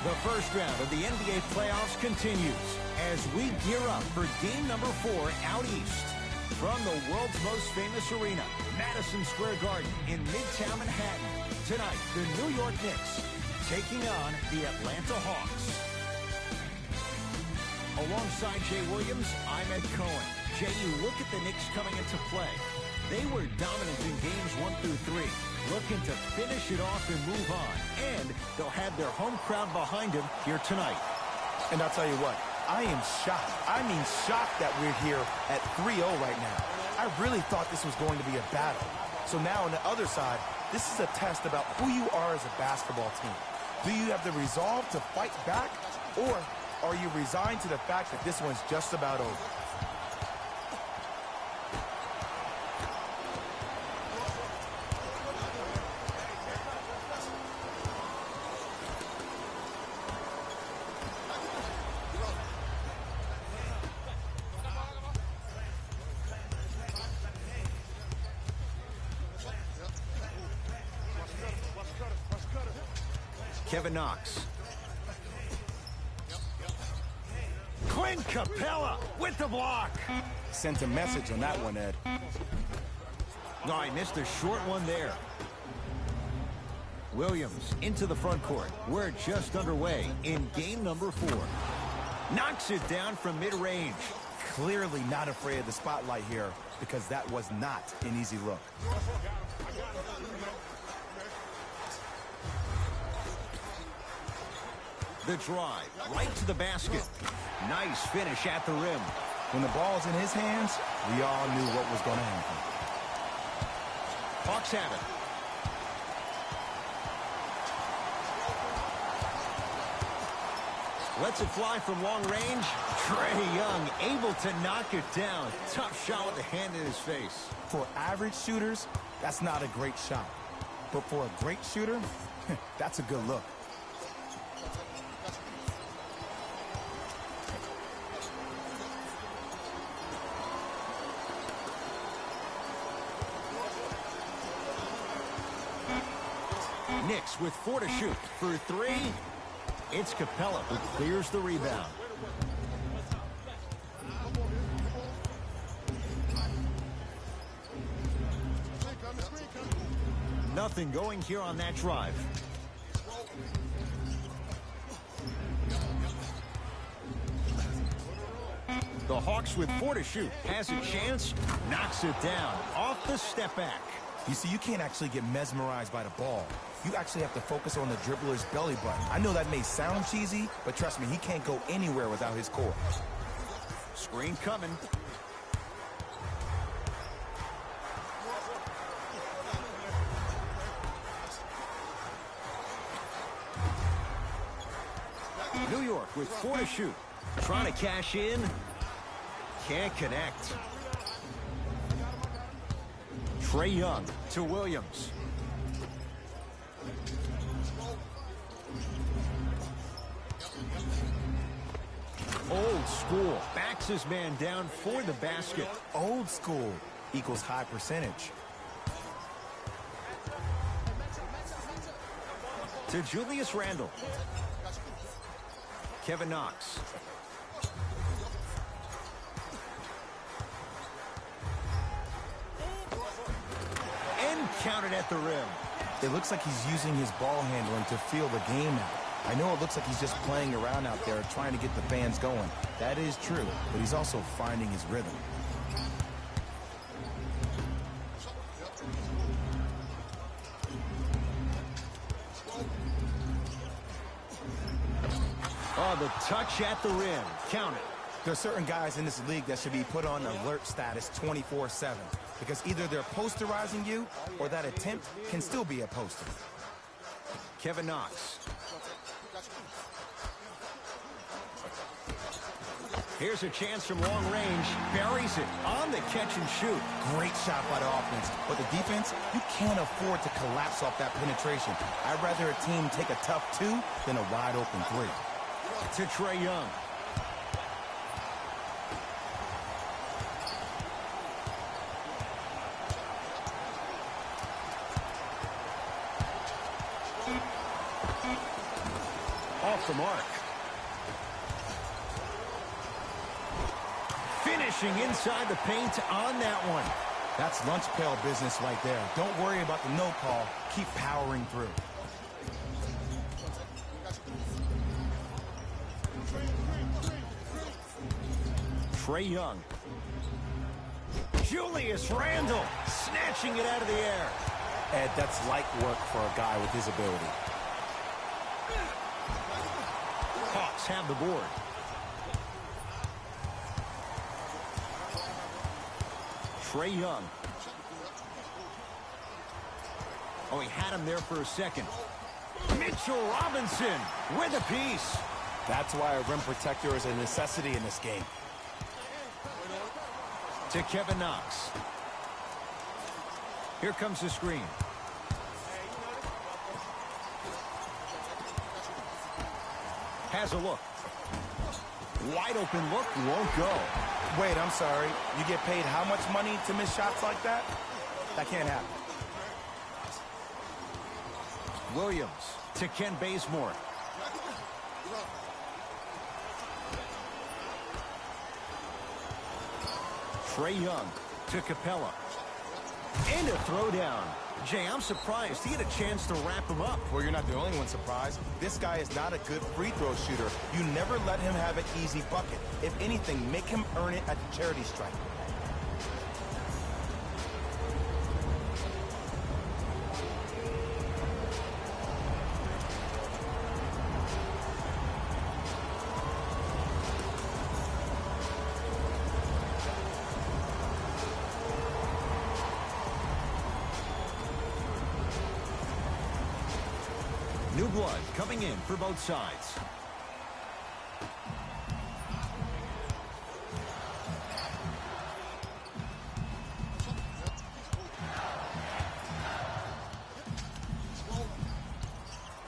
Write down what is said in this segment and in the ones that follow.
The first round of the NBA playoffs continues as we gear up for game number 4 out east. From the world's most famous arena, Madison Square Garden in Midtown Manhattan. Tonight, the New York Knicks taking on the Atlanta Hawks. Alongside Jay Williams, I'm Ed Cohen. Jay, you look at the Knicks coming into play. They were dominant in games 1 through 3, looking to finish it off and move on. And they'll have their home crowd behind them here tonight. And I'll tell you what, I am shocked. I mean shocked that we're here at 3-0 right now. I really thought this was going to be a battle. So now on the other side, this is a test about who you are as a basketball team. Do you have the resolve to fight back, or are you resigned to the fact that this one's just about over? Kevin Knox. Clint Capella with the block. Sent a message on that one, Ed. No, he missed a short one there. Williams into the front court. We're just underway in game number 4. Knocks it down from mid-range. Clearly not afraid of the spotlight here, because that was not an easy look. The drive, right to the basket. Nice finish at the rim. When the ball's in his hands, we all knew what was going to happen. Hawks have it. Lets it fly from long range. Trae Young able to knock it down. Tough shot with the hand in his face. For average shooters, that's not a great shot. But for a great shooter, that's a good look. Knicks with 4 to shoot. For 3, it's Capella who clears the rebound. Nothing going here on that drive. The Hawks with 4 to shoot. Has a chance. Knocks it down. Off the step back. You see, you can't actually get mesmerized by the ball. You actually have to focus on the dribbler's belly button. I know that may sound cheesy, but trust me, he can't go anywhere without his core. Screen coming. New York with 4 to shoot. Trying to cash in. Can't connect. Trae Young to Williams. Old school. Backs his man down for the basket. Old school equals high percentage. To Julius Randle. Kevin Knox. And counted at the rim. It looks like he's using his ball handling to feel the game out. I know it looks like he's just playing around out there trying to get the fans going. That is true, but he's also finding his rhythm. Oh, the touch at the rim. Count it. There are certain guys in this league that should be put on alert status 24/7 because either they're posterizing you or that attempt can still be a poster. Kevin Knox. Here's a chance from long range. Buries it on the catch and shoot. Great shot by the offense. But the defense, you can't afford to collapse off that penetration. I'd rather a team take a tough 2 than a wide open 3. To Trae Young. Off off the mark. Finishing inside the paint on that one. That's lunch pail business right there. Don't worry about the no call. Keep powering through. Trae Young. Julius Randle snatching it out of the air. Ed, that's light work for a guy with his ability. Hawks have the board. Trae Young. Oh, he had him there for a second. Mitchell Robinson with a piece. That's why a rim protector is a necessity in this game. To Kevin Knox. Here comes the screen. Has a look. Wide open look, won't go. Wait, I'm sorry. You get paid how much money to miss shots like that? That can't happen. Williams to Ken Bazemore. Trae Young to Capella. And a throwdown. Jay, I'm surprised he had a chance to wrap him up. Well, you're not the only one surprised. This guy is not a good free throw shooter. You never let him have an easy bucket. If anything, make him earn it at the charity stripe. New blood coming in for both sides.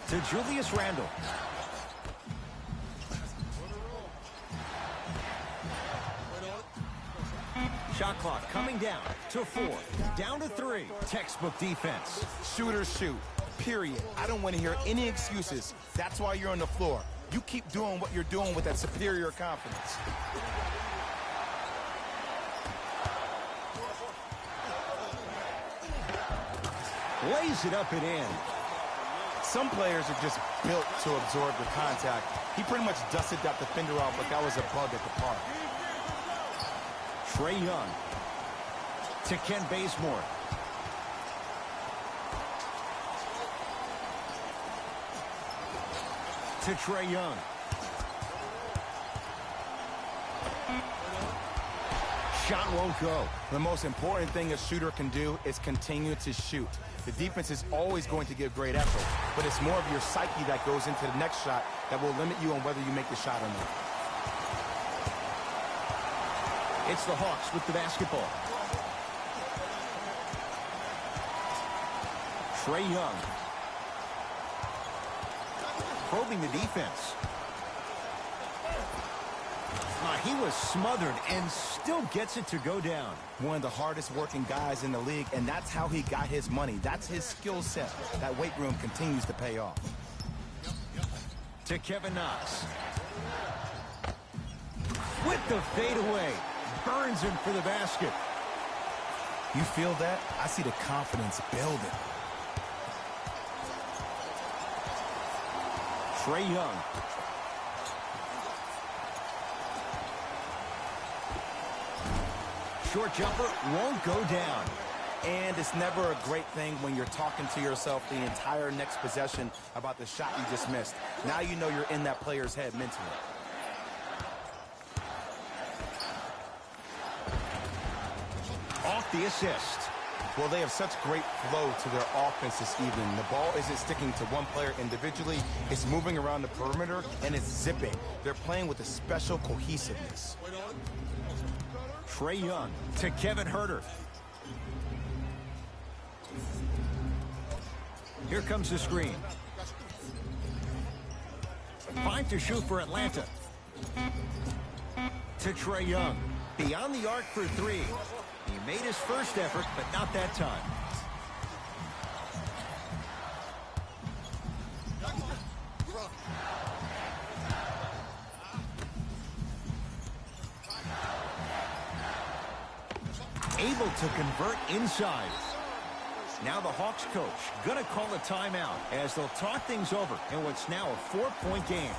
To Julius Randle. Shot clock coming down to 4. Down to 3. Textbook defense. Shooters shoot. Period. I don't want to hear any excuses. That's why you're on the floor. You keep doing what you're doing with that superior confidence. Lays it up and in. Some players are just built to absorb the contact. He pretty much dusted that defender off like that was a bug at the park. Trae Young to Ken Bazemore. To Trae Young. Shot won't go. The most important thing a shooter can do is continue to shoot. The defense is always going to give great effort, but it's more of your psyche that goes into the next shot that will limit you on whether you make the shot or not. It's the Hawks with the basketball. Trae Young. Probing the defense. He was smothered and still gets it to go down. One of the hardest working guys in the league, and that's how he got his money. That's his skill set. That weight room continues to pay off. To Kevin Knox. With the fadeaway. Burns him for the basket. You feel that? I see the confidence building. Trae Young. Short jumper won't go down. And it's never a great thing when you're talking to yourself the entire next possession about the shot you just missed. Now you know you're in that player's head mentally. Off the assist. Well, they have such great flow to their offense this evening. The ball isn't sticking to one player individually. It's moving around the perimeter, and it's zipping. They're playing with a special cohesiveness. Trae Young to Kevin Huerter. Here comes the screen. 5 to shoot for Atlanta. To Trae Young. Beyond the arc for 3. He made his first effort, but not that time. to convert inside. Now the Hawks coach going to call a timeout as they'll talk things over in what's now a 4-point game.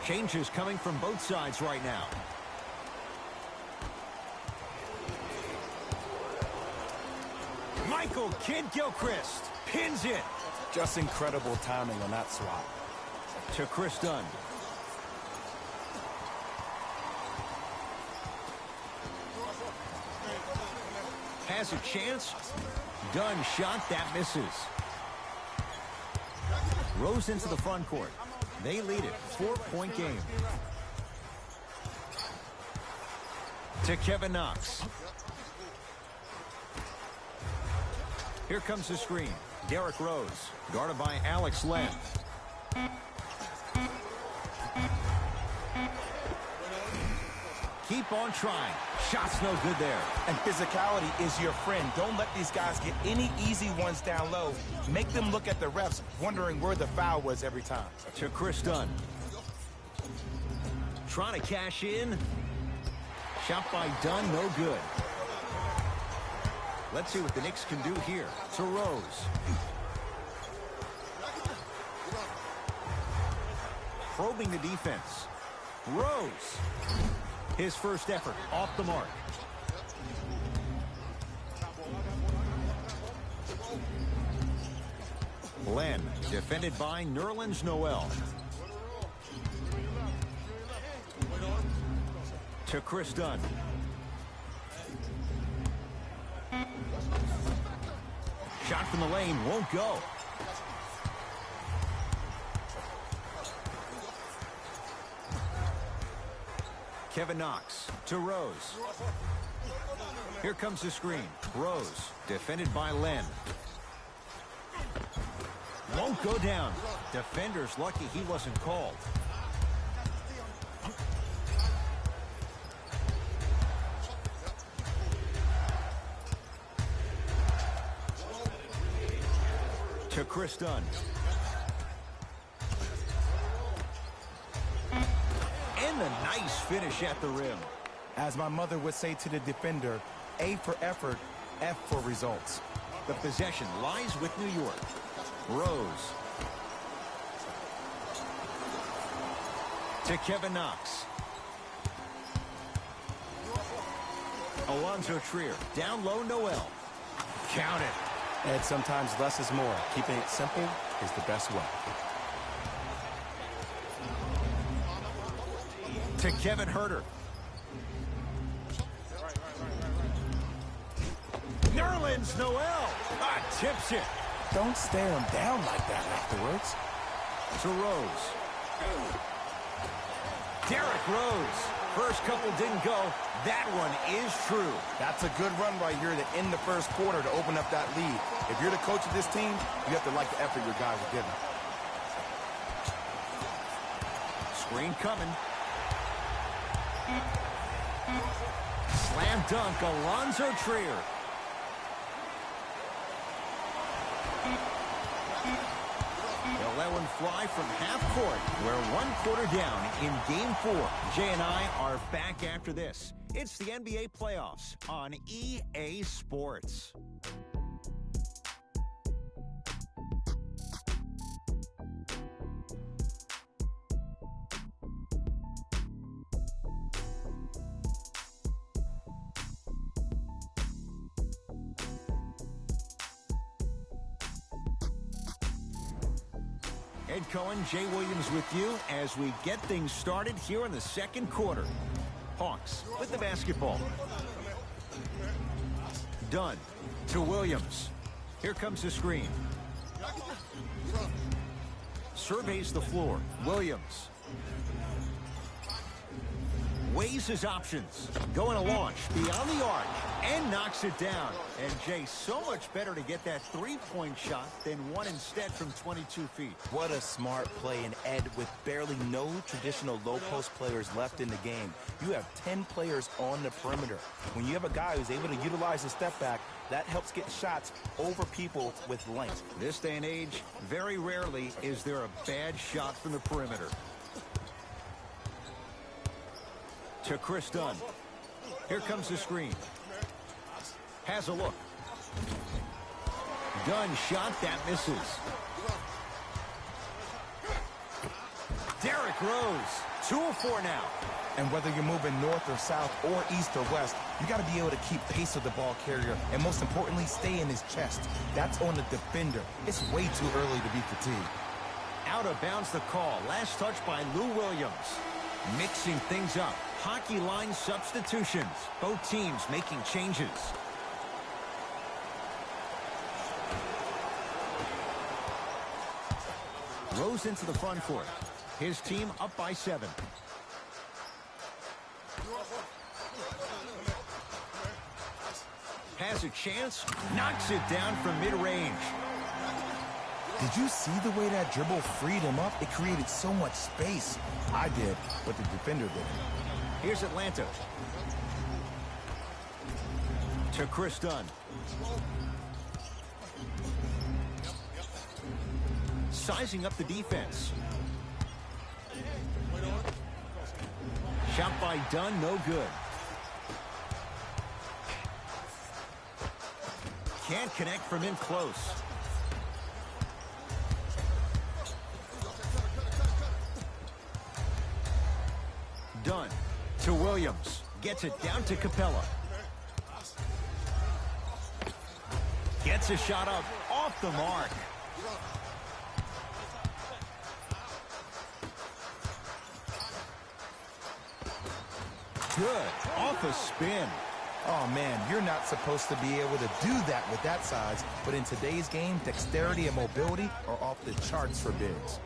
Changes coming from both sides right now. Michael Kidd-Gilchrist pins it. Just incredible timing on that swat. To Chris Dunn. Has a chance. Dunn shot that misses. Rose into the front court. They lead it, 4-point game. To Kevin Knox. Here comes the screen. Derrick Rose, guarded by Alex Len. Keep on trying. Shot's no good there. And physicality is your friend. Don't let these guys get any easy ones down low. Make them look at the refs, wondering where the foul was every time. To Chris Dunn. Trying to cash in. Shot by Dunn, no good. Let's see what the Knicks can do here. To Rose. Probing the defense. Rose. His first effort off the mark. Len, defended by Nerlens Noel. To Chris Dunn. Shot from the lane won't go. Kevin Knox to Rose. Here comes the screen. Rose, defended by Len. Won't go down. Defender's lucky he wasn't called. To Chris Dunn. And a nice finish at the rim. As my mother would say to the defender, A for effort, F for results. The possession lies with New York. Rose. To Kevin Knox. Alonzo Trier. Down low, Noel. Count it. And sometimes less is more. Keeping it simple is the best way. To Kevin Huerter. Nerlens Noel. Tips it. Don't stare him down like that afterwards. To Rose. Derrick Rose. First couple didn't go. That one is true. That's a good run right here to end the first quarter to open up that lead. If you're the coach of this team, you have to like the effort your guys are giving. Screen coming. Slam dunk, Alonzo Trier. They'll let one fly from half court. We're 1 quarter down in Game 4. Jay and I are back after this. It's the NBA playoffs on EA Sports. Ed Cohen, Jay Williams with you as we get things started here in the second quarter. Hawks with the basketball. Dunn to Williams. Here comes the screen. Surveys the floor. Williams weighs his options. Going to launch beyond the arc and knocks it down. And Jay, so much better to get that three-point shot than one instead from 22 feet. What a smart play, and Ed, with barely no traditional low-post players left in the game, you have 10 players on the perimeter. When you have a guy who's able to utilize his step back, that helps get shots over people with length. This day and age, very rarely is there a bad shot from the perimeter. To Chris Dunn. Here comes the screen. Has a look. Dunn shot that misses. Derrick Rose, 2 of 4 now. And whether you're moving north or south or east or west, you got to be able to keep pace with the ball carrier and, most importantly, stay in his chest. That's on the defender. It's way too early to be fatigued. Out of bounds the call. Last touch by Lou Williams. Mixing things up. Hockey line substitutions. Both teams making changes. Rose into the front court. His team up by 7. Has a chance. Knocks it down from mid-range. Did you see the way that dribble freed him up? It created so much space. I did, but the defender didn't. Here's Atlanta. To Chris Dunn. Sizing up the defense. Shot by Dunn, no good. Can't connect from in close. Dunn to Williams. Gets it down to Capella. Gets a shot up off the mark. Good. Off a spin. Oh, man, you're not supposed to be able to do that with that size. But in today's game, dexterity and mobility are off the charts for bigs.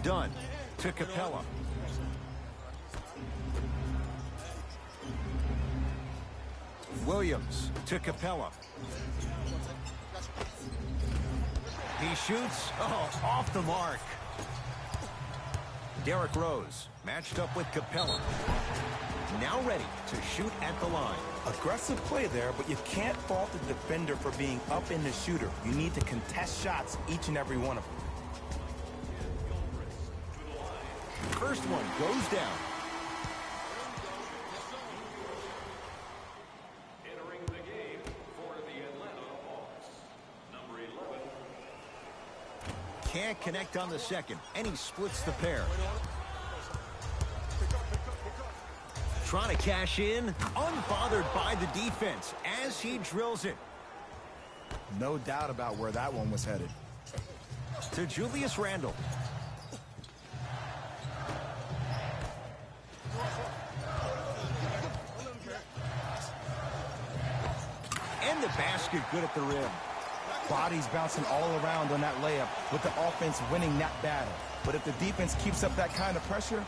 Dunn to Capella. Williams to Capella. He shoots. Oh, off the mark. Derrick Rose matched up with Capella. Now ready to shoot at the line. Aggressive play there, but you can't fault the defender for being up in the shooter. You need to contest shots, each and every one of them. First one goes down. Entering the game for the Atlanta Hawks, number 11. Can't connect on the second, and he splits the pair. Trying to cash in, unbothered by the defense as he drills it. No doubt about where that one was headed. To Julius Randle. And the basket good at the rim. Bodies bouncing all around on that layup with the offense winning that battle. But if the defense keeps up that kind of pressure,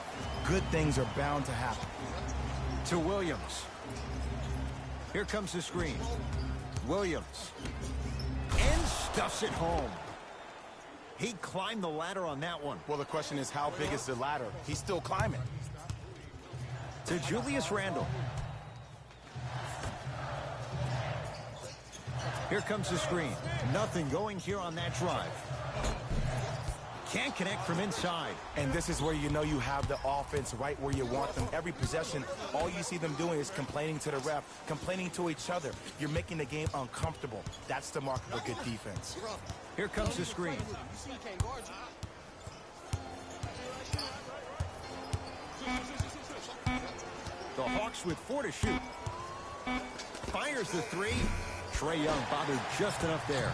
good things are bound to happen. To Williams. Here comes the screen. Williams. And stuffs it home. He climbed the ladder on that one. Well, the question is, how big is the ladder? He's still climbing. To Julius Randle. Here comes the screen. Nothing going here on that drive. Can't connect from inside. And this is where you know you have the offense right where you want them. Every possession, all you see them doing is complaining to the ref, complaining to each other. You're making the game uncomfortable. That's the mark of a good defense. Here comes the screen. The Hawks with 4 to shoot. Fires the 3. Trae Young bothered just enough there.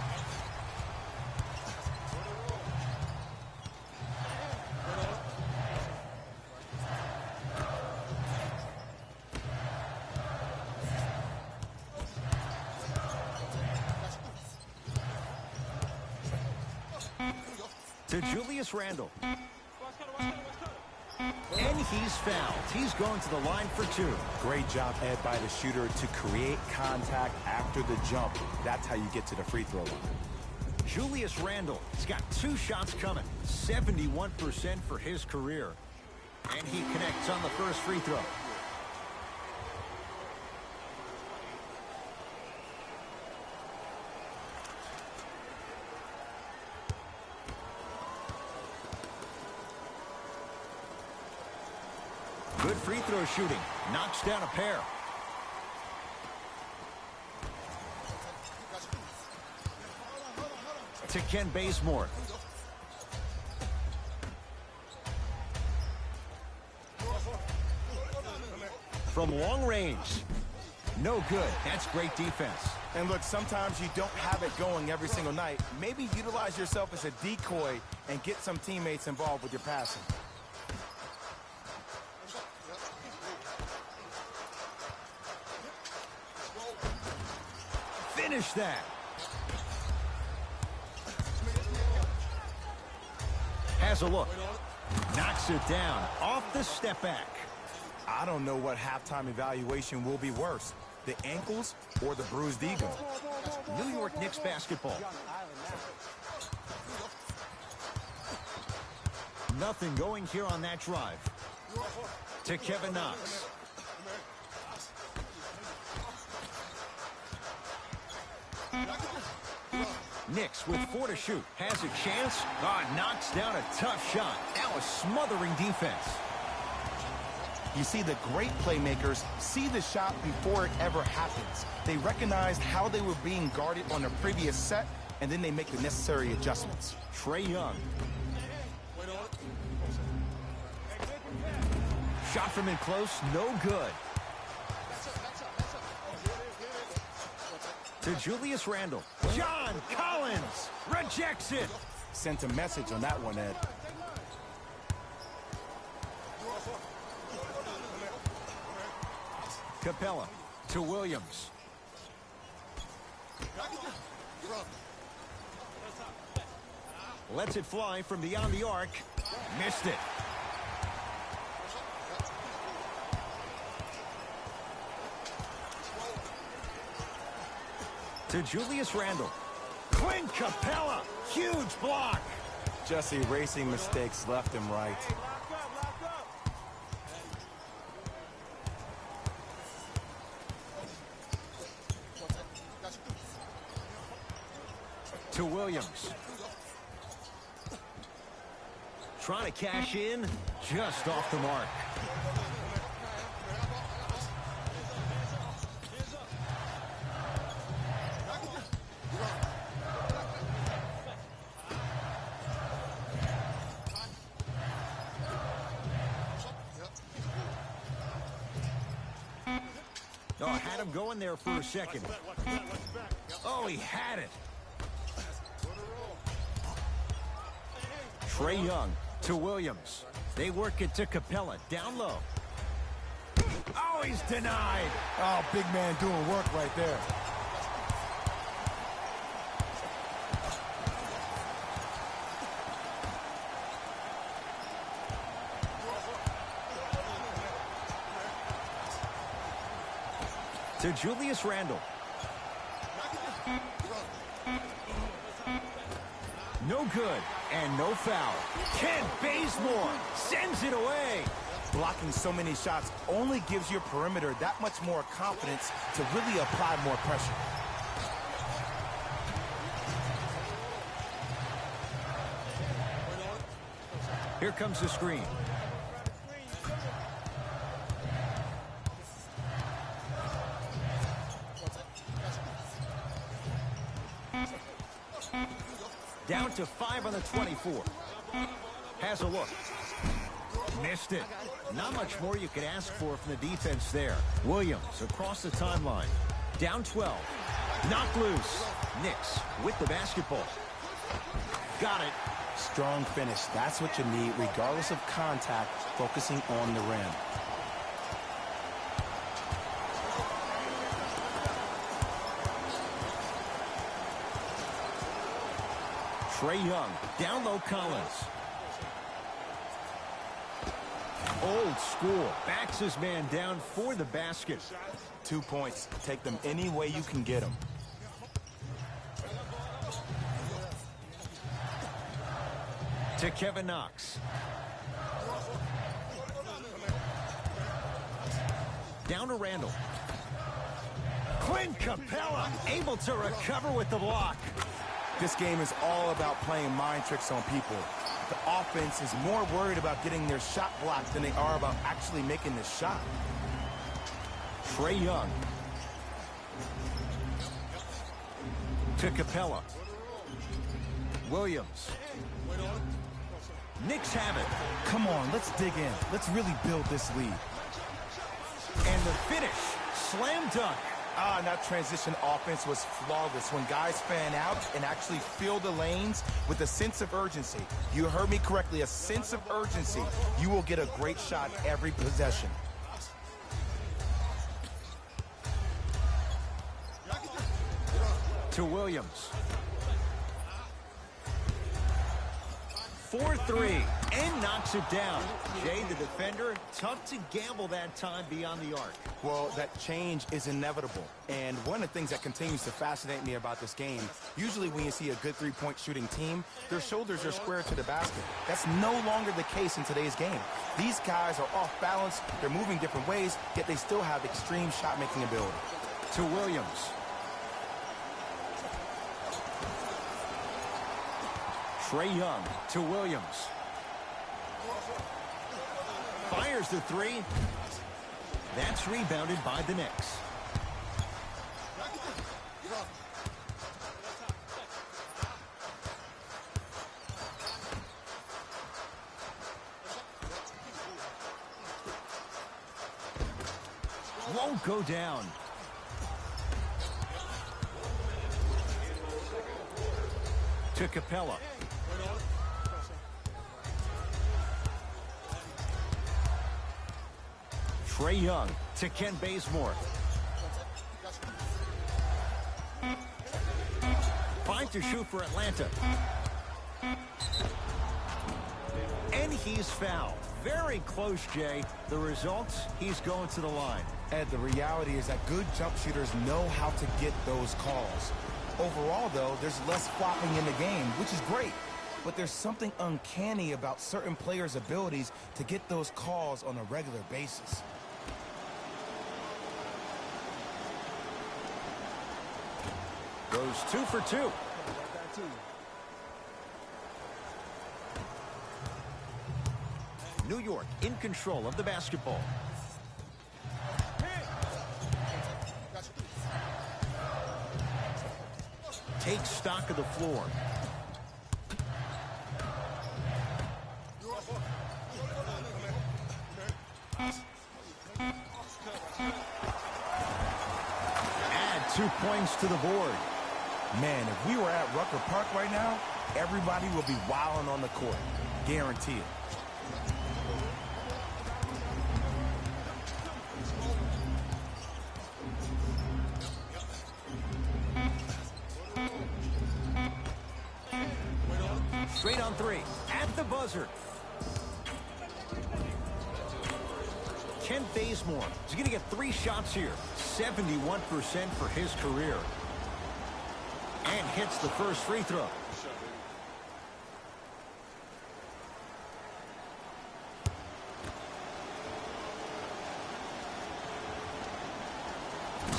To Julius Randle. And he's fouled. He's going to the line for 2. Great job, Ed, by the shooter to create contact after the jump. That's how you get to the free throw line. Julius Randle has got 2 shots coming. 71% for his career. And he connects on the first free throw. Good free throw shooting. Knocks down a pair. To Ken Bazemore. From long range. No good. That's great defense. And look, sometimes you don't have it going every single night. Maybe utilize yourself as a decoy and get some teammates involved with your passing. Finish that. Has a look. Knocks it down off the step back. I don't know what halftime evaluation will be worse, the ankles or the bruised ego. New York Knicks basketball. Nothing going here on that drive. To Kevin Knox. Knicks with 4 to shoot. Has a chance. Knocks down a tough shot. That was smothering defense. You see, the great playmakers see the shot before it ever happens. They recognized how they were being guarded on the previous set, and then they make the necessary adjustments. Trae Young. Shot from in close. No good. To Julius Randle. John Collins rejects it. Sent a message on that one, Ed. Capella to Williams. Lets it fly from beyond the arc. Missed it. To Julius Randle. Clint Capella. Huge block. Just erasing mistakes left and right. To Williams. Trying to cash in. Just off the mark. Oh, had him going there for a second. Oh, he had it. Trae Young to Williams. They work it to Capella. Down low. Oh, he's denied. Oh, big man doing work right there. To Julius Randle. No good and no foul. Kent Bazemore sends it away. Blocking so many shots only gives your perimeter that much more confidence to really apply more pressure. Here comes the screen. Down to 5 on the 24. Has a look. Missed it. Not much more you could ask for from the defense there. Williams across the timeline. Down 12. Knocked loose. Knicks with the basketball. Got it. Strong finish. That's what you need, regardless of contact, focusing on the rim. Trae Young, down low Collins. Old school, backs his man down for the basket. 2 points. Take them any way you can get them. To Kevin Knox. Down to Randall. Clint Capella able to recover with the block. This game is all about playing mind tricks on people. The offense is more worried about getting their shot blocked than they are about actually making the shot. Trae Young. To Capella. Williams. Knicks have it. Come on, let's dig in. Let's really build this lead. And the finish. Slam dunk. That transition offense was flawless when guys fan out and actually fill the lanes with a sense of urgency. You heard me correctly, a sense of urgency. You will get a great shot every possession. To Williams. 4-3 and knocks it down. Jay, the defender, tough to gamble that time beyond the arc. Well, that change is inevitable. And one of the things that continues to fascinate me about this game, usually when you see a good three-point shooting team, their shoulders are square to the basket. That's no longer the case in today's game. These guys are off balance, they're moving different ways, yet they still have extreme shot-making ability. To Williams. Trae Young to Williams. Fires the three. That's rebounded by the Knicks. Won't go down. To Capella. Trae Young to Ken Bazemore. 5 to shoot for Atlanta. And he's fouled. Very close, Jay. The result, he's going to the line. Ed, the reality is that good jump shooters know how to get those calls. Overall, though, there's less flopping in the game, which is great. But there's something uncanny about certain players' abilities to get those calls on a regular basis. Goes 2 for 2. New York in control of the basketball. Takes stock of the floor. Add 2 points to the board. Man, if we were at Rucker Park right now, everybody will be wilding on the court. Guarantee it. Straight on three. At the buzzer. Ken Bazemore is going to get 3 shots here. 71% for his career. And hits the first free throw.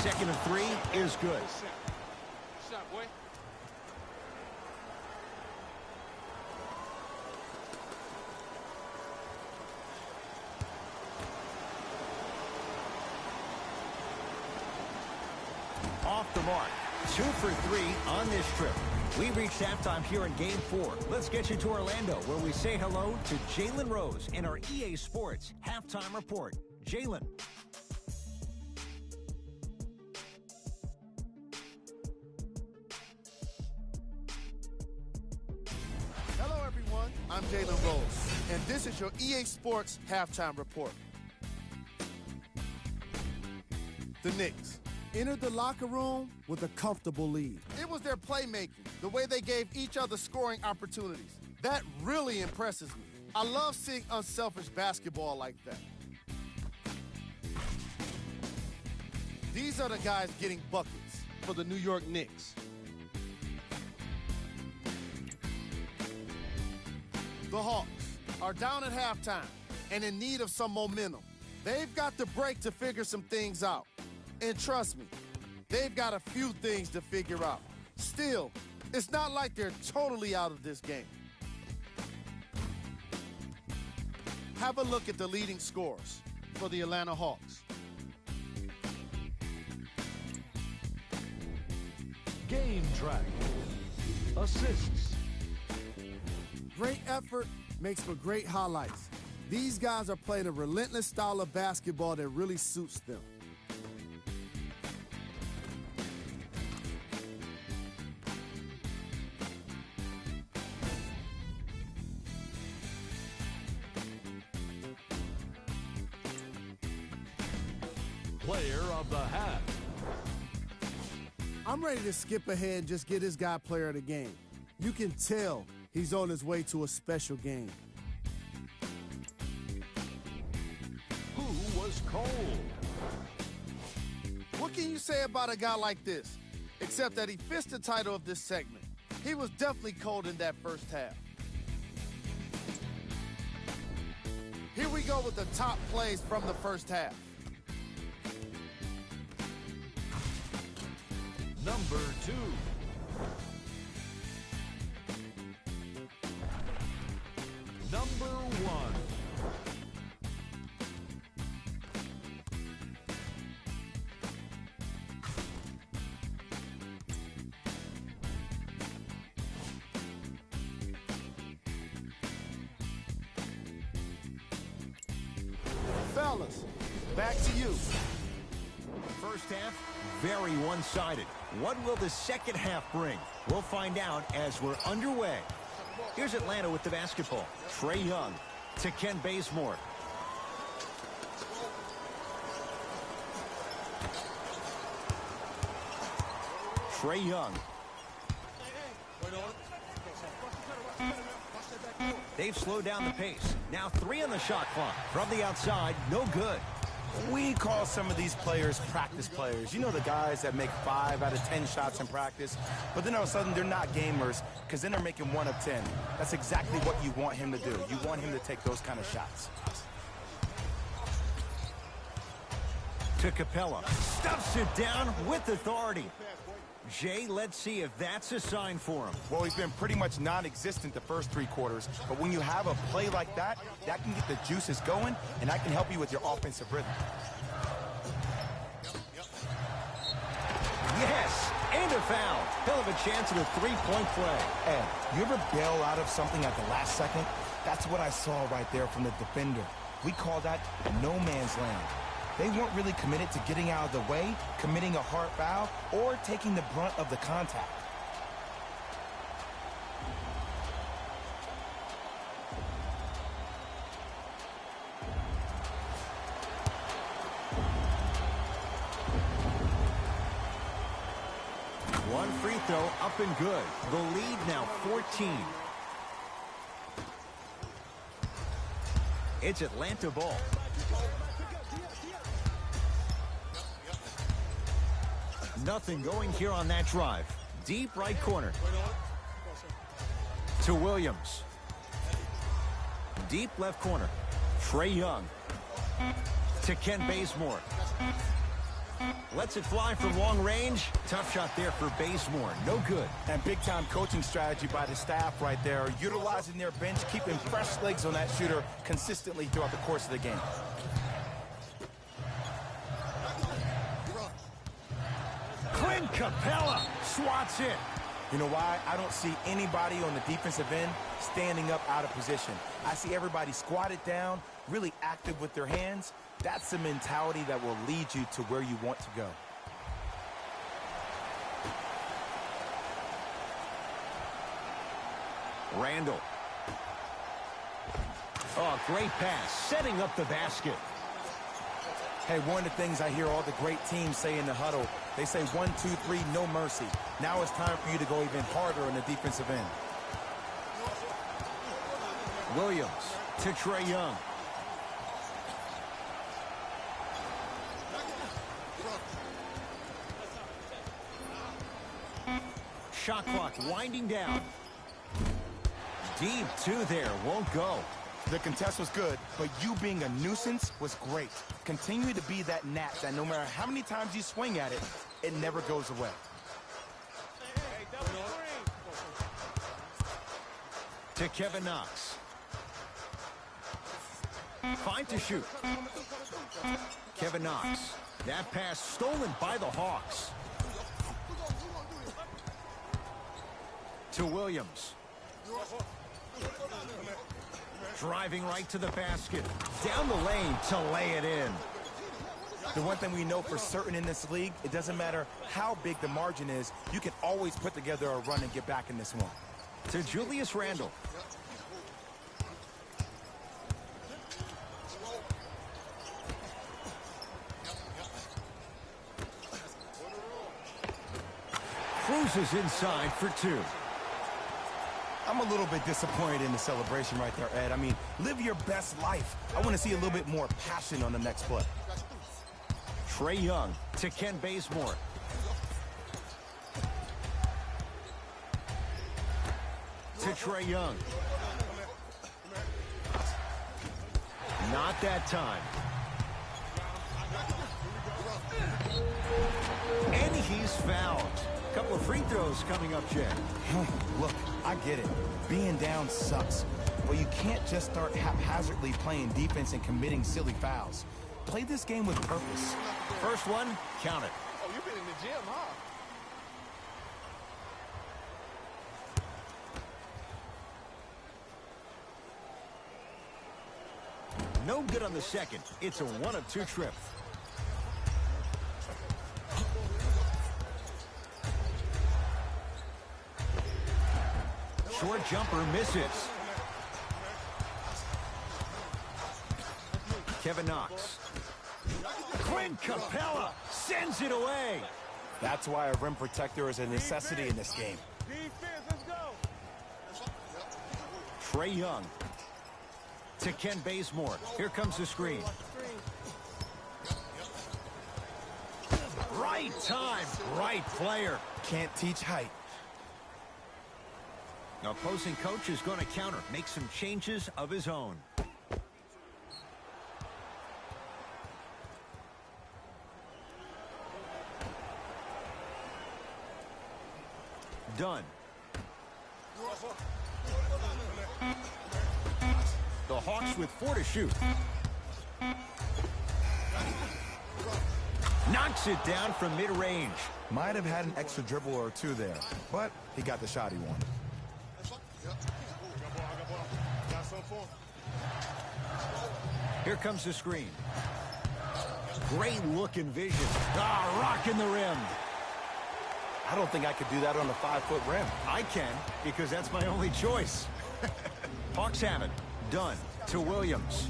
Second and 3 is good. Shot, boy. Off the mark. 2 for 3 on this trip. We reached halftime here in Game 4. Let's get you to Orlando, where we say hello to Jalen Rose in our EA Sports Halftime Report. Jalen. Hello, everyone. I'm Jalen Rose, and this is your EA Sports Halftime Report. The Knicks entered the locker room with a comfortable lead. It It was their playmaking, the way they gave each other scoring opportunities. That really impresses me. I love seeing unselfish basketball like that. These are the guys getting buckets for the New York Knicks. The Hawks are down at halftime and in need of some momentum. They've got the break to figure some things out. And trust me, they've got a few things to figure out. Still, it's not like they're totally out of this game. Have a look at the leading scorers for the Atlanta Hawks. Game track. Assists. Great effort makes for great highlights. These guys are playing a relentless style of basketball that really suits them. Player of the half. I'm ready to skip ahead and just get this guy player of the game. You can tell he's on his way to a special game. Who was cold? What can you say about a guy like this? Except that he fits the title of this segment. He was definitely cold in that first half. Here we go with the top plays from the first half. Number 2. Number 1. Fellas, back to you. First half, very one-sided. What will the second half bring? We'll find out as we're underway. Here's Atlanta with the basketball. Trae Young to Ken Bazemore. Trae Young. They've slowed down the pace. Now 3 on the shot clock. From the outside, no good. We call some of these players practice players. You know, the guys that make 5 out of 10 shots in practice, but then all of a sudden they're not gamers because then they're making 1 of 10. That's exactly what you want him to do. You want him to take those kind of shots. To Capella. Stuffs it down with authority. Jay, let's see if that's a sign for him. Well, he's been pretty much non-existent the first 3 quarters, but when you have a play like that, that can get the juices going, and that can help you with your offensive rhythm. Yes, and a foul. Hell of a chance at a 3-point play. Ed, you ever bail out of something at the last second? That's what I saw right there from the defender. We call that no man's land. They weren't really committed to getting out of the way, committing a hard foul, or taking the brunt of the contact. One free throw up and good. The lead now 14. It's Atlanta ball. Nothing going here on that drive. Deep right corner. To Williams. Deep left corner. Trae Young. To Ken Bazemore. Lets it fly from long range. Tough shot there for Bazemore. No good. And big-time coaching strategy by the staff right there, utilizing their bench, keeping fresh legs on that shooter consistently throughout the course of the game. Clint Capella swats it. You know why? I don't see anybody on the defensive end standing up out of position. I see everybody squatted down, really active with their hands. That's the mentality that will lead you to where you want to go. Randall. Oh, great pass. Setting up the basket. Hey, one of the things I hear all the great teams say in the huddle, They say 1, 2, 3, no mercy. Now it's time for you to go even harder on the defensive end. Williams to Trae Young. Shot clock winding down. Deep two there, won't go. The contest was good, but you being a nuisance was great. Continue to be that gnat that no matter how many times you swing at it, it never goes away. To Kevin Knox. Fine to shoot. Kevin Knox. That pass stolen by the Hawks. To Williams. Driving right to the basket. Down the lane to lay it in. The one thing we know for certain in this league, it doesn't matter how big the margin is, you can always put together a run and get back in this one. To Julius Randle. Cruises inside for two. I'm a little bit disappointed in the celebration right there, Ed. I mean, live your best life. I want to see a little bit more passion on the next play. Trae Young to Ken Bazemore. To Trae Young. Not that time. And he's fouled. Couple of free throws coming up, Jay. Look, I get it. Being down sucks. But you can't just start haphazardly playing defense and committing silly fouls. Play this game with purpose. First one, count it. Oh, you've been in the gym, huh? No good on the second. It's a 1 of 2 trip. Short jumper misses. Kevin Knox. Clint Capella sends it away. That's why a rim protector is a necessity in this game. Defense, let's go. Trae Young to Ken Bazemore. Here comes the screen. Right time, right player. Can't teach height. Opposing coach is going to counter, make some changes of his own. Done. The Hawks with 4 to shoot. Knocks it down from mid-range. Might have had an extra dribble or two there, but he got the shot he wanted. Here comes the screen. Great look and vision. Rocking the rim. I don't think I could do that on a 5-foot rim. I can, because that's my only choice. Hawks have it. Done. To Williams.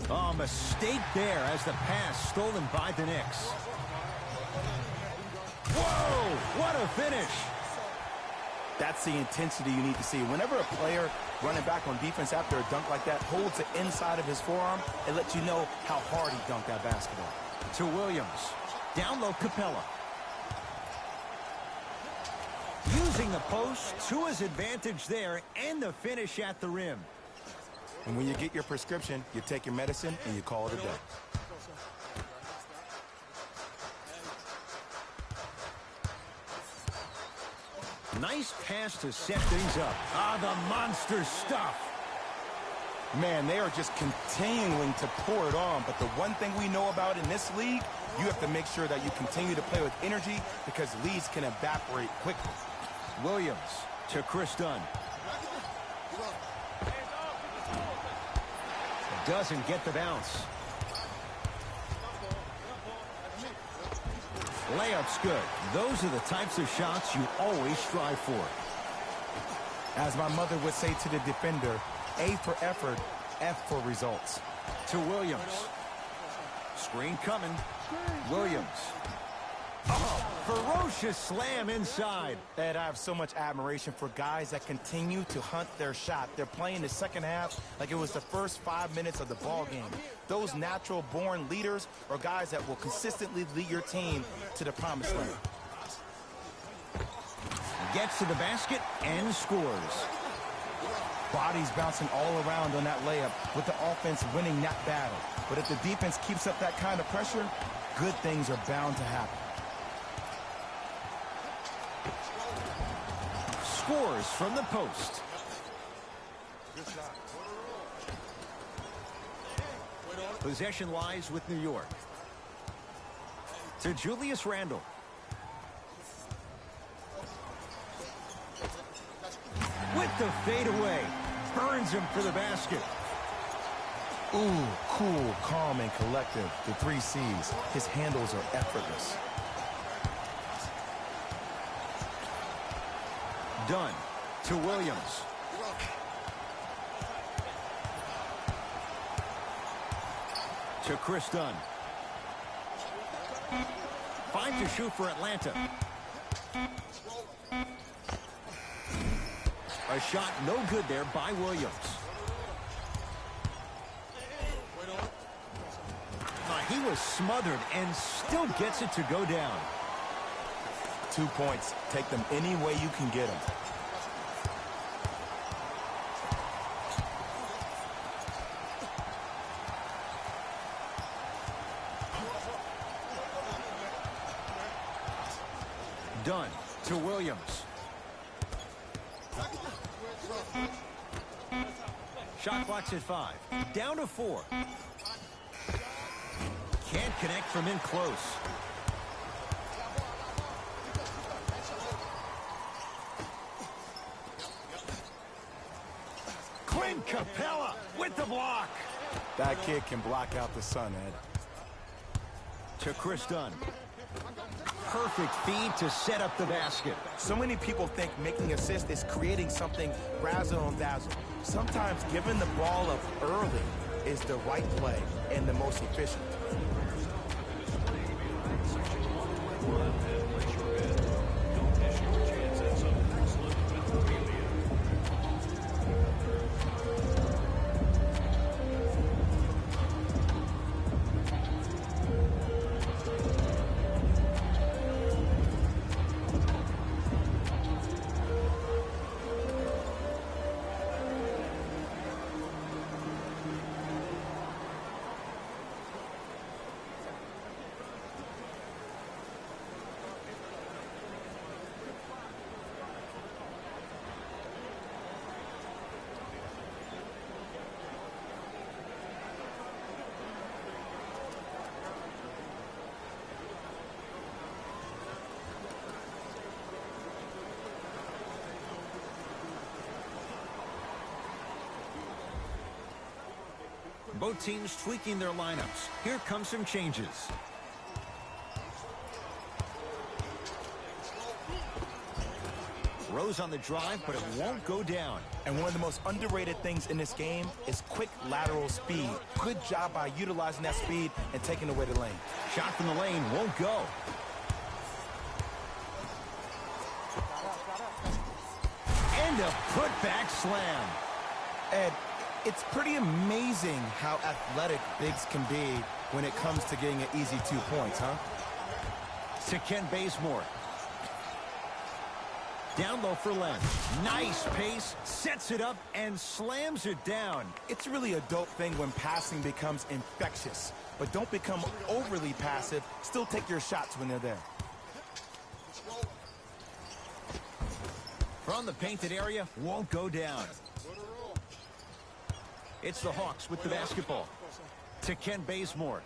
Oh, mistake there as the pass stolen by the Knicks. Whoa, what a finish. That's the intensity you need to see. Whenever a player running back on defense after a dunk like that holds the inside of his forearm, it lets you know how hard he dunked that basketball. To Williams. Down low, Capella. Using the post to his advantage there and the finish at the rim. And when you get your prescription, you take your medicine and you call it a day. Nice pass to set things up. The monster stuff. Man, they are just continuing to pour it on. But the one thing we know about in this league, you have to make sure that you continue to play with energy because leads can evaporate quickly. Williams to Chris Dunn. Doesn't get the bounce. Layup's good. Those are the types of shots you always strive for. As my mother would say to the defender, A for effort, F for results. To Williams. Screen coming. Williams. Oh, ferocious slam inside. Ed, I have so much admiration for guys that continue to hunt their shot. They're playing the second half like it was the first 5 minutes of the ball game. Those natural-born leaders are guys that will consistently lead your team to the promised land. Gets to the basket and scores. Bodies bouncing all around on that layup with the offense winning that battle. But if the defense keeps up that kind of pressure, good things are bound to happen. Scores from the post. Possession lies with New York. To Julius Randle. With the fadeaway. Burns him for the basket. Ooh, cool, calm, and collective. The 3 C's. His handles are effortless. Dunn to Williams. To Chris Dunn. 5 to shoot for Atlanta. A shot no good there by Williams. He was smothered and still gets it to go down. 2 points. Take them any way you can get them. Dunn to Williams. Shot clock's at 5. Down to 4. Can't connect from in close. Clint Capella with the block. That kid can block out the sun, Ed. To Chris Dunn. Perfect feed to set up the basket. So many people think making assists is creating something razzle and dazzle. Sometimes giving the ball up early is the right play and the most efficient. Both teams tweaking their lineups. Here come some changes. Rose on the drive, but it won't go down. And one of the most underrated things in this game is quick lateral speed. Good job by utilizing that speed and taking away the lane. Shot from the lane won't go. And a putback slam. Ed, it's pretty amazing how athletic bigs can be when it comes to getting an easy 2 points, huh? To Ken Bazemore. Down low for Len. Nice pace, sets it up, and slams it down. It's really a dope thing when passing becomes infectious. But don't become overly passive. Still take your shots when they're there. From the painted area, won't go down. It's the Hawks with the basketball. To Ken Bazemore.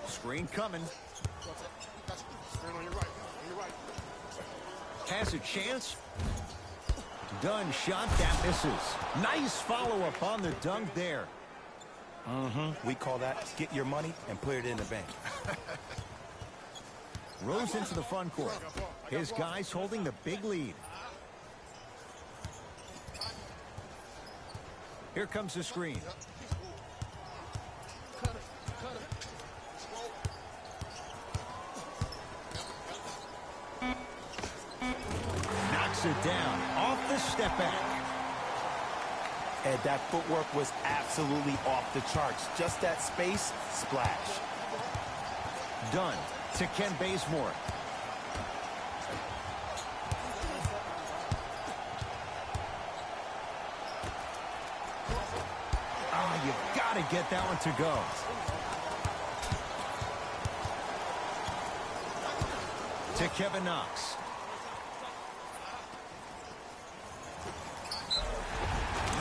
Screen coming. Has a chance. Dunn shot that misses. Nice follow-up on the dunk there. We call that get your money and put it in the bank. Rose into the front court. His guys holding the big lead. Here comes the screen. Knocks it down off the step back. And that footwork was absolutely off the charts. Just that space, splash. Done to Ken Bazemore. Oh, you've got to get that one to go. To Kevin Knox.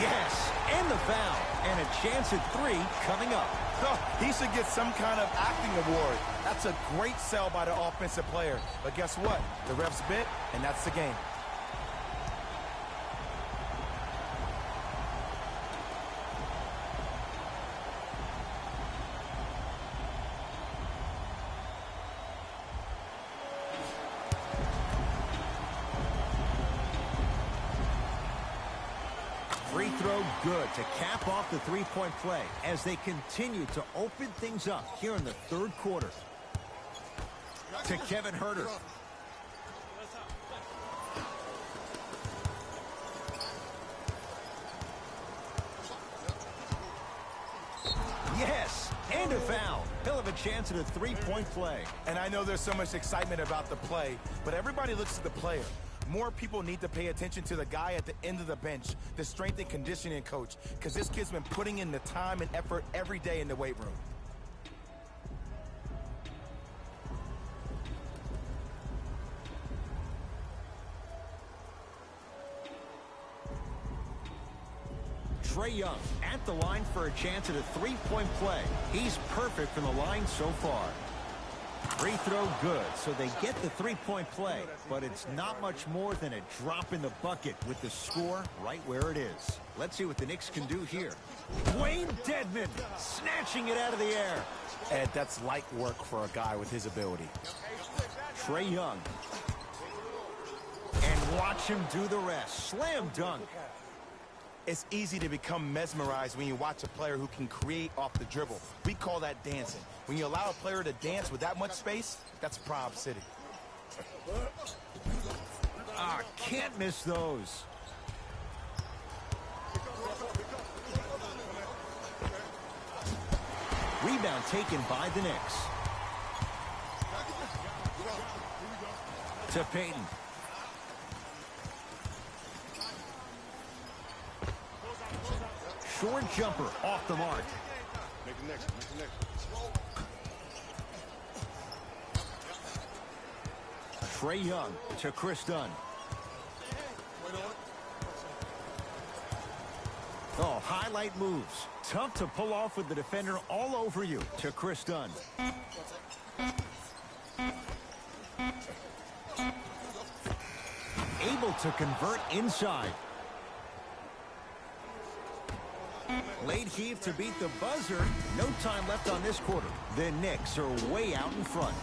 Yes, and the foul. And a chance at 3 coming up. Oh, he should get some kind of acting award. That's a great sell by the offensive player. But guess what? The ref's bit, and that's the game. Free throw good to cap off the three-point play as they continue to open things up here in the third quarter. To Kevin Huerter. Yes, and a foul. He'll have a chance at a three-point play. And I know there's so much excitement about the play, but everybody looks at the player. More people need to pay attention to the guy at the end of the bench, the strength and conditioning coach, because this kid's been putting in the time and effort every day in the weight room. Trae Young at the line for a chance at a three-point play. He's perfect from the line so far. Free throw good, so they get the three-point play, but it's not much more than a drop in the bucket with the score right where it is. Let's see what the Knicks can do here. Wayne Dedmon snatching it out of the air. Ed, that's light work for a guy with his ability. Trae Young. And watch him do the rest. Slam dunk. It's easy to become mesmerized when you watch a player who can create off the dribble. We call that dancing. When you allow a player to dance with that much space, that's Prob City. Can't miss those. Rebound taken by the Knicks. To Payton. Short jumper off the mark. Make the next. Trae Young to Chris Dunn. Oh, highlight moves. Tough to pull off with the defender all over you. To Chris Dunn. Able to convert inside. Late heave to beat the buzzer. No time left on this quarter. The Knicks are way out in front.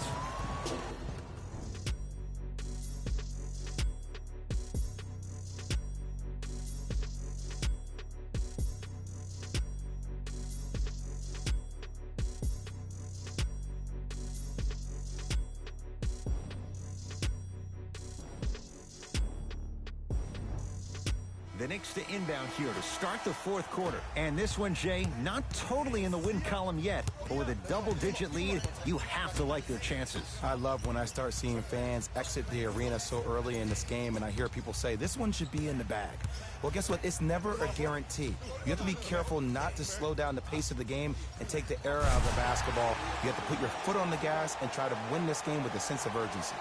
The Knicks to inbound here to start the fourth quarter. And this one, Jay, not totally in the win column yet, but with a double-digit lead, you have to like their chances. I love when I start seeing fans exit the arena so early in this game, and I hear people say, this one should be in the bag. Well, guess what? It's never a guarantee. You have to be careful not to slow down the pace of the game and take the air out of the basketball. You have to put your foot on the gas and try to win this game with a sense of urgency.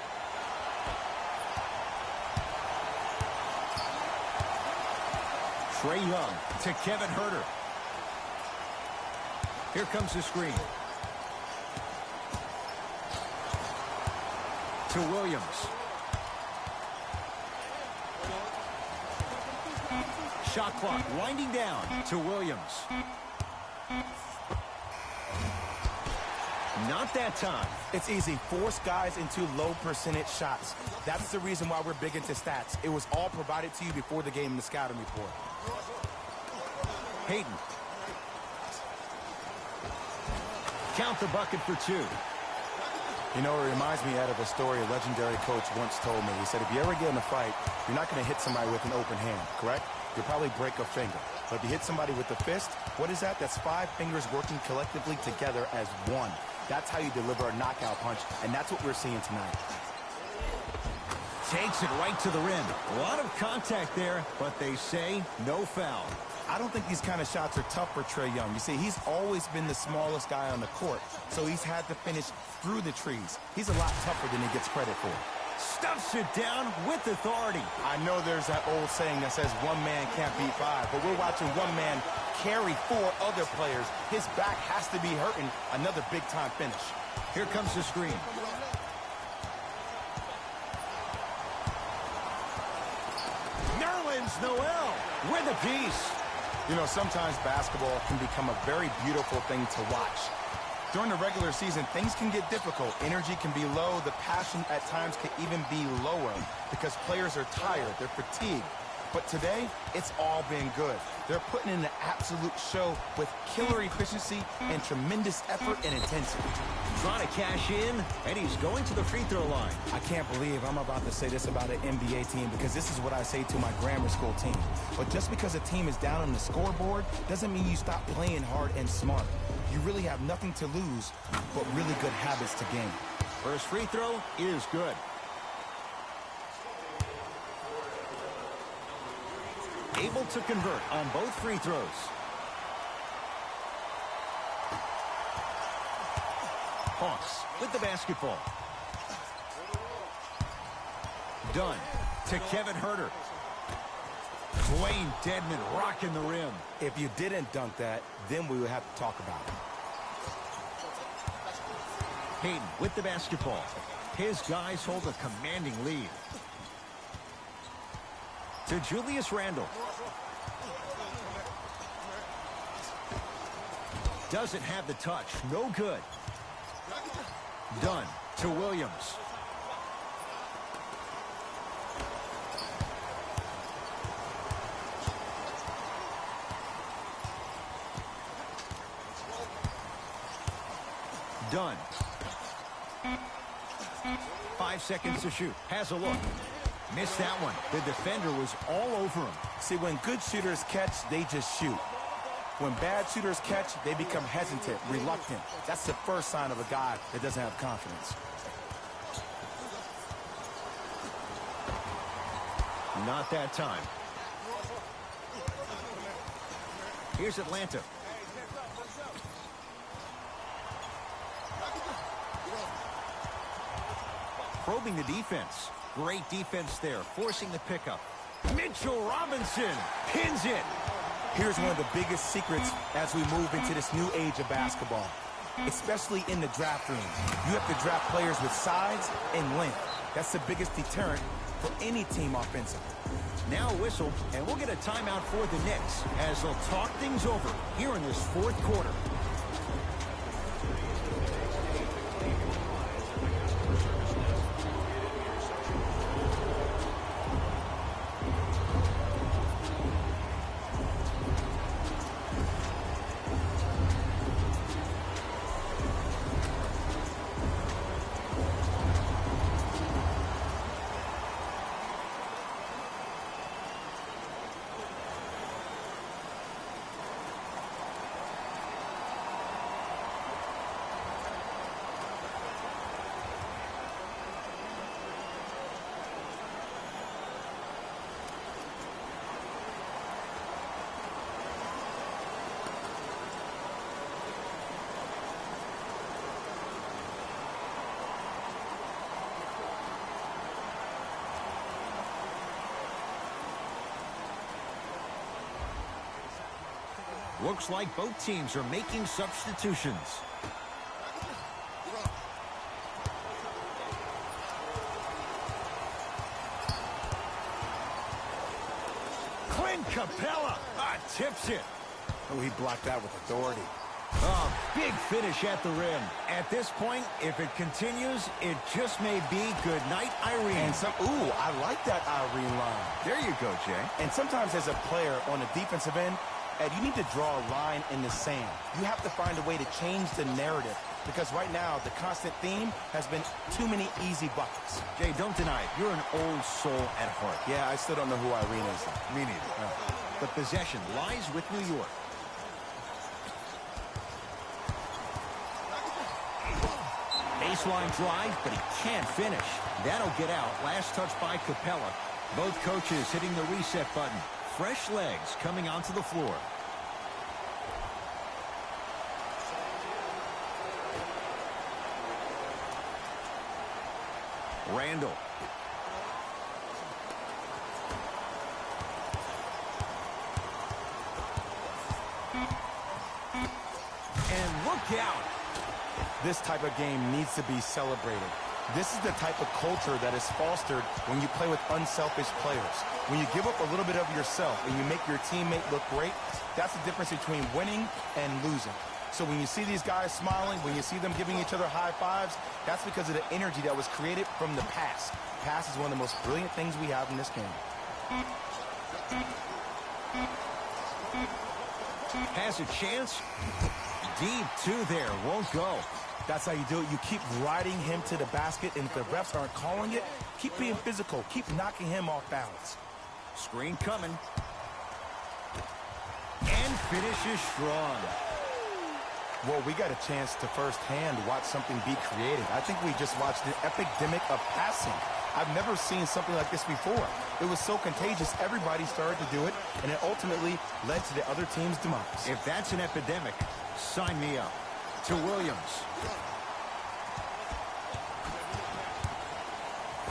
Trae Young to Kevin Huerter. Here comes the screen. To Williams. Shot clock winding down to Williams. Not that time. It's easy. Force guys into low percentage shots. That's the reason why we're big into stats. It was all provided to you before the game in the scouting report. Payton. Count the bucket for 2. You know, it reminds me of a story a legendary coach once told me. He said, if you ever get in a fight, you're not going to hit somebody with an open hand, correct? You'll probably break a finger. But if you hit somebody with the fist, what is that? That's 5 fingers working collectively together as one. That's how you deliver a knockout punch, and that's what we're seeing tonight. Takes it right to the rim. A lot of contact there, but they say no foul. I don't think these kind of shots are tough for Trae Young. You see, he's always been the smallest guy on the court, so he's had to finish through the trees. He's a lot tougher than he gets credit for. Stuffs it down with authority. I know there's that old saying that says one man can't beat 5, but we're watching one man carry 4 other players. His back has to be hurting. Another big-time finish. Here comes the screen. Nerlens Noel with a piece. You know, sometimes basketball can become a very beautiful thing to watch. During the regular season, things can get difficult. Energy can be low. The passion at times can even be lower because players are tired. They're fatigued. But today, it's all been good. They're putting in an absolute show with killer efficiency and tremendous effort and intensity. Trying to cash in, and he's going to the free throw line. I can't believe I'm about to say this about an NBA team because this is what I say to my grammar school team. But just because a team is down on the scoreboard doesn't mean you stop playing hard and smart. You really have nothing to lose but really good habits to gain. First free throw is good. Able to convert on both free throws. Hawks with the basketball. Dunn to Kevin Huerter. Dwayne Dedmon rocking the rim. If you didn't dunk that, then we would have to talk about it. Payton with the basketball. His guys hold a commanding lead. To Julius Randle. Doesn't have the touch. No good. Dunn to Williams. Dunn. 5 seconds to shoot. Has a look. Missed that one. The defender was all over him. See, when good shooters catch, they just shoot. When bad shooters catch, they become hesitant, reluctant. That's the first sign of a guy that doesn't have confidence. Not that time. Here's Atlanta. Probing the defense. Great defense there, forcing the pickup. Mitchell Robinson pins it. Here's one of the biggest secrets as we move into this new age of basketball, especially in the draft room. You have to draft players with size and length. That's the biggest deterrent for any team offensively. Now a whistle, and we'll get a timeout for the Knicks as they'll talk things over here in this fourth quarter. Looks like both teams are making substitutions. Clint Capella tips it. Oh, he blocked that with authority. Oh, big finish at the rim. At this point, if it continues, it just may be good night, Irene. And ooh, I like that Irene line. There you go, Jay. And sometimes as a player on the defensive end, Ed, you need to draw a line in the sand. You have to find a way to change the narrative, because right now the constant theme has been too many easy buckets. Jay, don't deny it. You're an old soul at heart. Yeah, I still don't know who Irene is. Me neither. The possession lies with New York. Baseline drive, but he can't finish. That'll get out. Last touch by Capella. Both coaches hitting the reset button. Fresh legs coming onto the floor. Randall. And look out. This type of game needs to be celebrated. This is the type of culture that is fostered when you play with unselfish players. When you give up a little bit of yourself and you make your teammate look great, that's the difference between winning and losing. So when you see these guys smiling, when you see them giving each other high fives, that's because of the energy that was created from the pass. Pass is one of the most brilliant things we have in this game. Has a chance. Deep two there. Won't go. That's how you do it. You keep riding him to the basket, and if the refs aren't calling it, keep being physical. Keep knocking him off balance. Screen coming. And finishes strong. Well, we got a chance to firsthand watch something be created. I think we just watched an epidemic of passing. I've never seen something like this before. It was so contagious, everybody started to do it, and it ultimately led to the other team's demise. If that's an epidemic, sign me up. To Williams.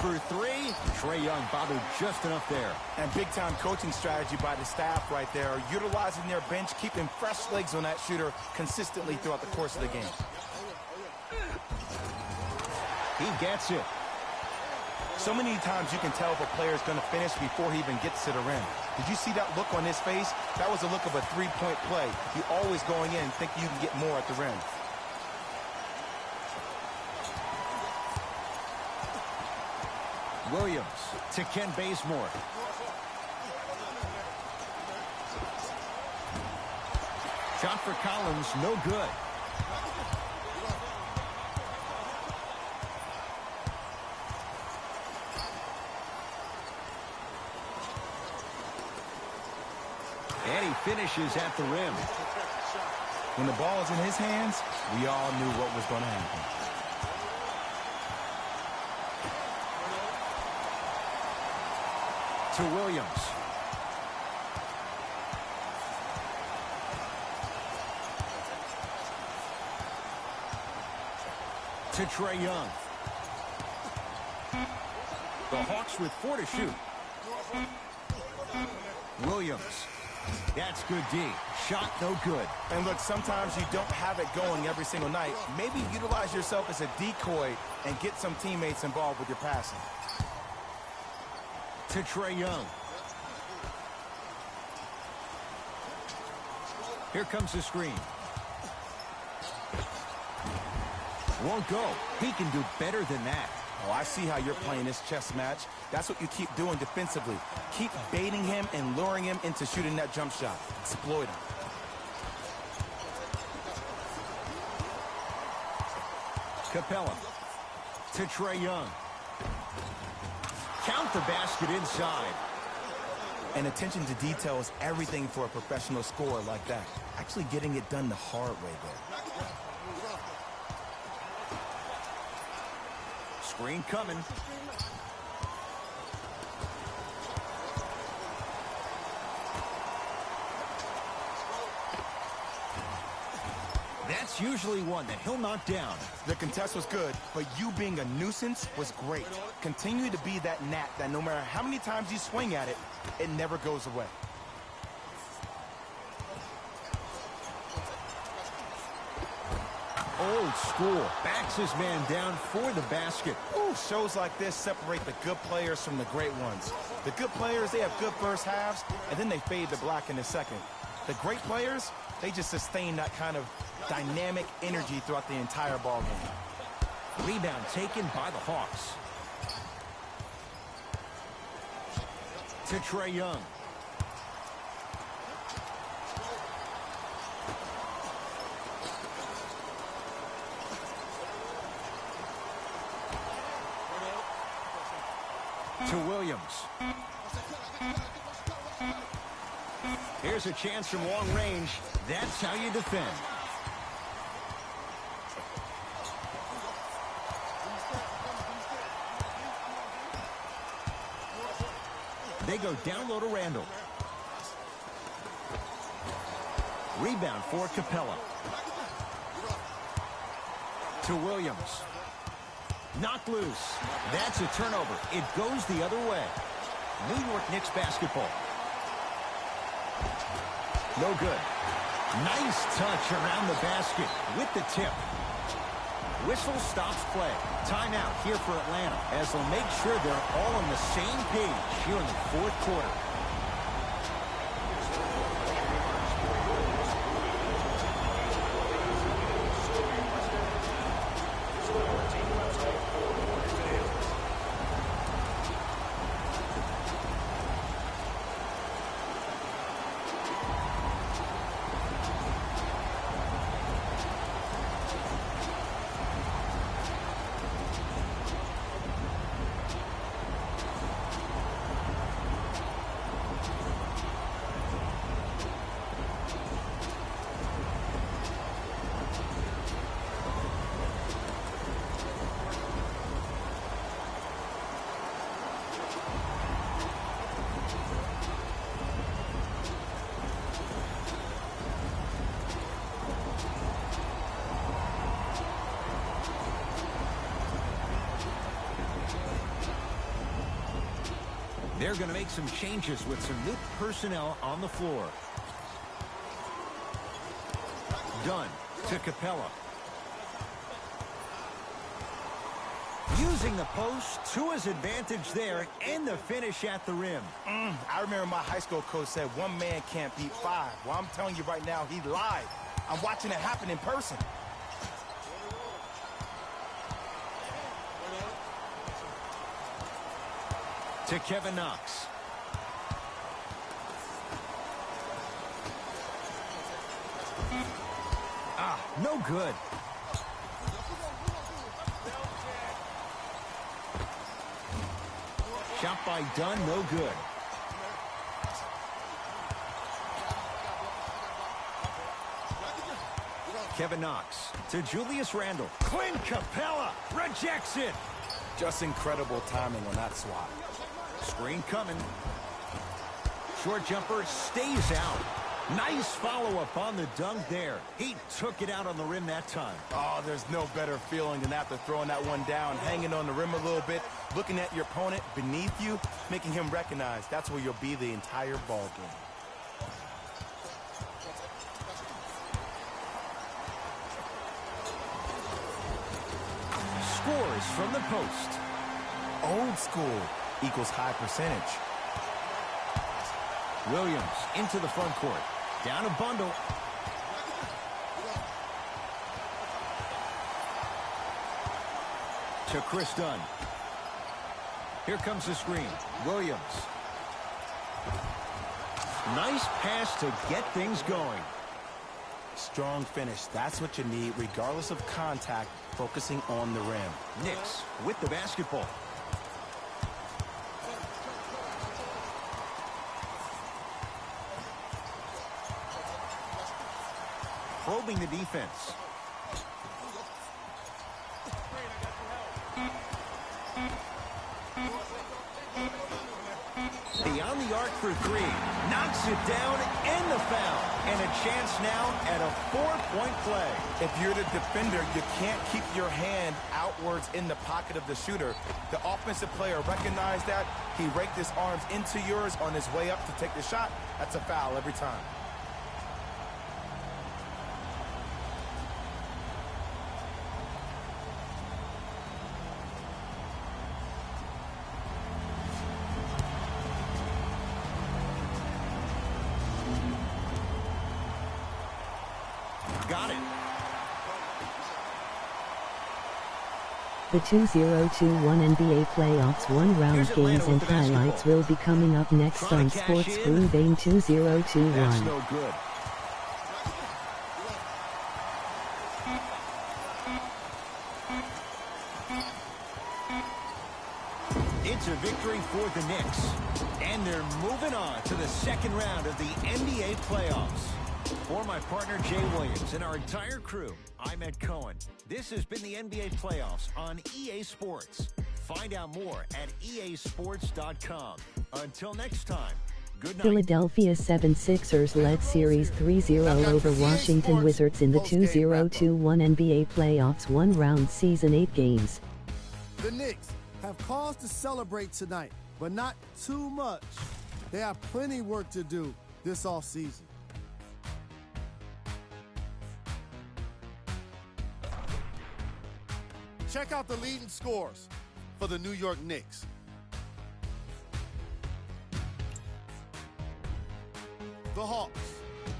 For three, Trae Young bothered just enough there. And big-time coaching strategy by the staff right there, utilizing their bench, keeping fresh legs on that shooter consistently throughout the course of the game. He gets it. So many times you can tell if a player is going to finish before he even gets to the rim. Did you see that look on his face? That was the look of a three-point play. You always going in thinking you can get more at the rim. Williams to Ken Bazemore. Shot for Collins, no good. And he finishes at the rim. When the ball is in his hands, we all knew what was going to happen. To Williams. To Trae Young. The Hawks with 4 to shoot. Williams. That's good D. Shot no good. And look, sometimes you don't have it going every single night. Maybe utilize yourself as a decoy and get some teammates involved with your passing. To Trae Young. Here comes the screen. Won't go. He can do better than that. Oh, I see how you're playing this chess match. That's what you keep doing defensively. Keep baiting him and luring him into shooting that jump shot. Exploit him. Capella. To Trae Young. Count the basket inside. And attention to detail is everything for a professional scorer like that. Actually getting it done the hard way there. Screen coming. That's usually one that he'll knock down. The contest was good, but you being a nuisance was great. Continue to be that gnat that no matter how many times you swing at it, it never goes away. Old school. Backs his man down for the basket. Ooh, shows like this separate the good players from the great ones. The good players, they have good first halves, and then they fade to black in the second. The great players, they just sustain that kind of dynamic energy throughout the entire ball game. Rebound taken by the Hawks. To Trae Young. To Williams. Here's a chance from long range. That's how you defend. They go down low to Randall. Rebound for Capella. To Williams. Knocked loose. That's a turnover. It goes the other way. New York Knicks basketball. No good. Nice touch around the basket with the tip. Whistle stops play. Timeout here for Atlanta as they'll make sure they're all on the same page here in the fourth quarter. They're going to make some changes with some new personnel on the floor. Dunn to Capella. Using the post to his advantage there and the finish at the rim. I remember my high school coach said one man can't beat five. Well, I'm telling you right now, he lied. I'm watching it happen in person. To Kevin Knox. No good. Shot by Dunn, no good. Kevin Knox to Julius Randle. Clint Capella rejects it. Just incredible timing on that swat. Screen coming. Short jumper stays out. Nice follow-up on the dunk there. He took it out on the rim that time. Oh, there's no better feeling than after throwing that one down, hanging on the rim a little bit, looking at your opponent beneath you, making him recognize that's where you'll be the entire ball game. Scores from the post. Old school equals high percentage. Williams into the front court. Down a bundle. To Chris Dunn. Here comes the screen. Williams. Nice pass to get things going. Strong finish. That's what you need, regardless of contact, focusing on the rim. Knicks with the basketball. Probing the defense. Beyond the arc for three. Knocks it down and the foul. And a chance now at a 4-point play. If you're the defender, you can't keep your hand outwards in the pocket of the shooter. The offensive player recognized that. He raked his arms into yours on his way up to take the shot. That's a foul every time. Got it. The 2021 NBA Playoffs one-round games and highlights will be coming up next on Sports Boom Bang 2021. That's no good. It's a victory for the Knicks. And they're moving on to the second round of the NBA playoffs. For my partner, Jay Williams, and our entire crew, I'm Ed Cohen. This has been the NBA playoffs on EA Sports. Find out more at easports.com. Until next time, good night. Philadelphia 76ers led Series 3-0 over Washington Wizards in the 2021 NBA playoffs one-round season 8 games. The Knicks have cause to celebrate tonight, but not too much. They have plenty work to do this offseason. Check out the leading scores for the New York Knicks. The Hawks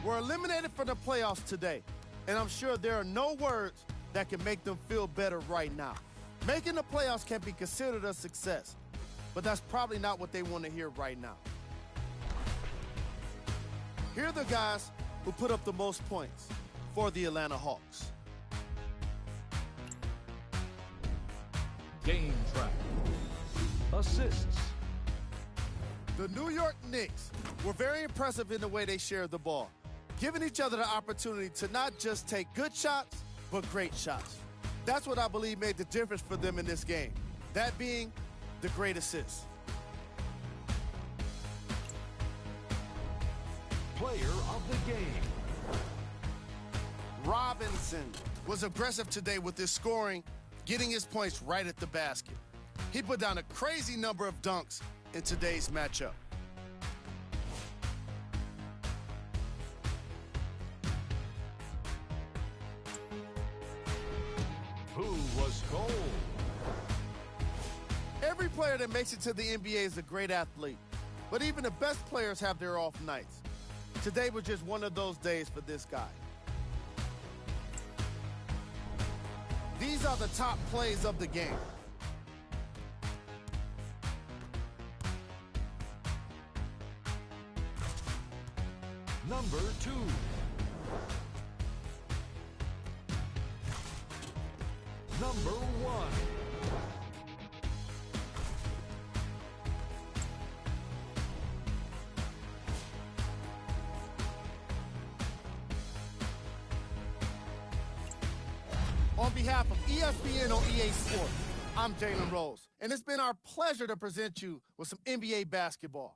were eliminated from the playoffs today, and I'm sure there are no words that can make them feel better right now. Making the playoffs can be considered a success, but that's probably not what they want to hear right now. Here are the guys who put up the most points for the Atlanta Hawks. Game track. Assists. The New York Knicks were very impressive in the way they shared the ball, giving each other the opportunity to not just take good shots, but great shots. That's what I believe made the difference for them in this game, that being the great assists. Player of the game. Robinson was aggressive today with his scoring, getting his points right at the basket. He put down a crazy number of dunks in today's matchup. Who was gold? Every player that makes it to the NBA is a great athlete, but even the best players have their off nights. Today was just one of those days for this guy. These are the top plays of the game. Number 2. Number 1. On behalf of ESPN on EA Sports, I'm Jalen Rose, and it's been our pleasure to present you with some NBA basketball.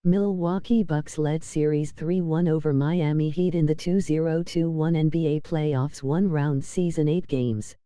Milwaukee Bucks led Series 3-1 over Miami Heat in the 2021 NBA playoffs one-round season 8 games.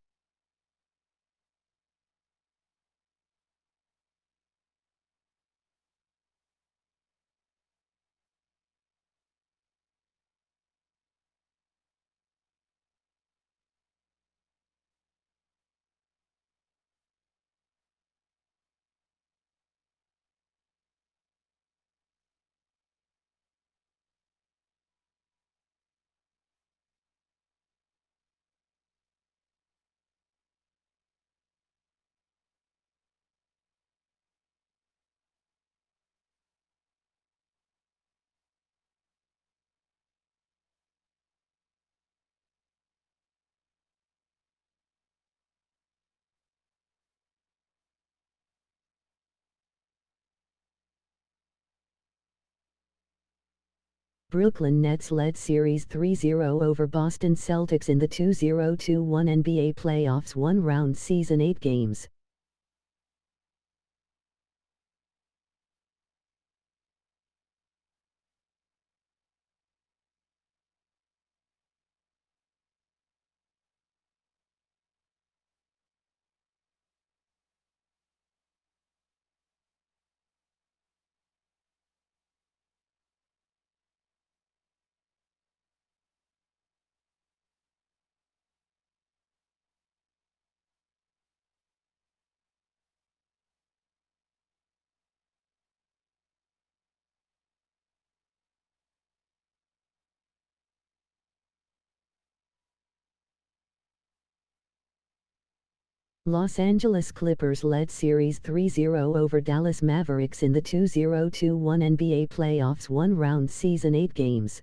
Brooklyn Nets led Series 3-0 over Boston Celtics in the 2021 NBA playoffs one-round season 8 games. Los Angeles Clippers led Series 3-0 over Dallas Mavericks in the 2021 NBA playoffs one-round Season 8 games.